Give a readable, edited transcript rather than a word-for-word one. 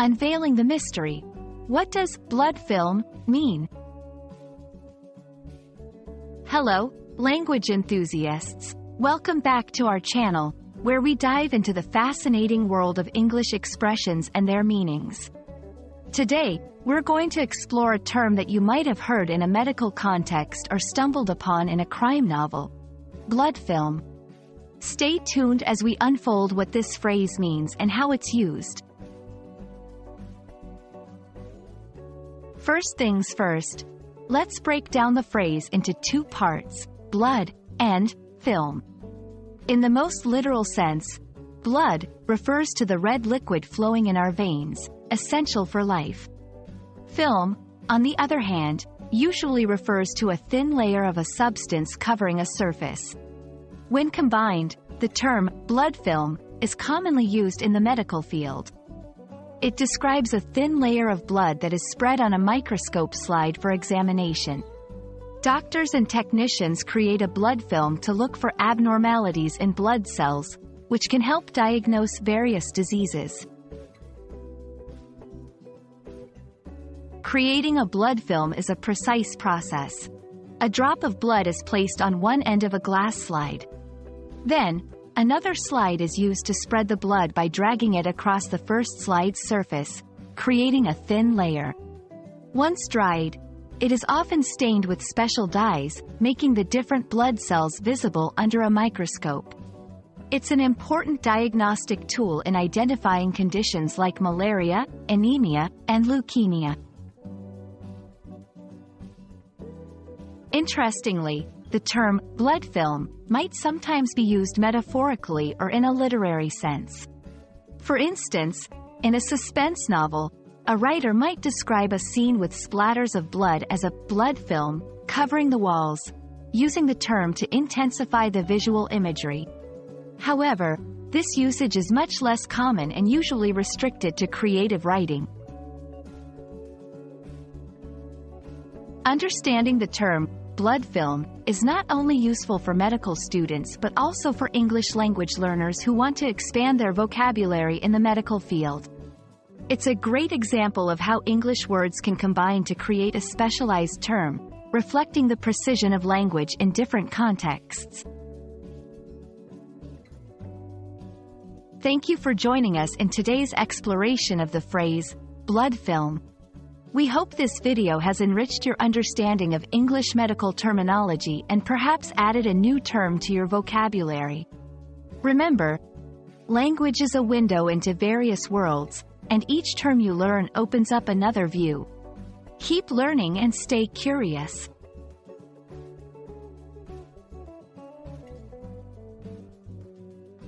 Unveiling the Mystery. What does blood film mean? Hello, language enthusiasts. Welcome back to our channel, where we dive into the fascinating world of English expressions and their meanings. Today, we're going to explore a term that you might have heard in a medical context or stumbled upon in a crime novel: blood film. Stay tuned as we unfold what this phrase means and how it's used. First things first, let's break down the phrase into two parts: blood and film. In the most literal sense, blood refers to the red liquid flowing in our veins, essential for life. Film, on the other hand, usually refers to a thin layer of a substance covering a surface. When combined, the term blood film is commonly used in the medical field. It describes a thin layer of blood that is spread on a microscope slide for examination. Doctors and technicians create a blood film to look for abnormalities in blood cells, which can help diagnose various diseases. Creating a blood film is a precise process. A drop of blood is placed on one end of a glass slide. Then, another slide is used to spread the blood by dragging it across the first slide's surface, creating a thin layer. Once dried, it is often stained with special dyes, making the different blood cells visible under a microscope. It's an important diagnostic tool in identifying conditions like malaria, anemia, and leukemia. Interestingly, the term blood film might sometimes be used metaphorically or in a literary sense. For instance, in a suspense novel, a writer might describe a scene with splatters of blood as a blood film covering the walls, using the term to intensify the visual imagery. However, this usage is much less common and usually restricted to creative writing. Understanding the term blood film is not only useful for medical students but also for English language learners who want to expand their vocabulary in the medical field. It's a great example of how English words can combine to create a specialized term, reflecting the precision of language in different contexts. Thank you for joining us in today's exploration of the phrase blood film. We hope this video has enriched your understanding of English medical terminology and perhaps added a new term to your vocabulary. Remember, language is a window into various worlds, and each term you learn opens up another view. Keep learning and stay curious.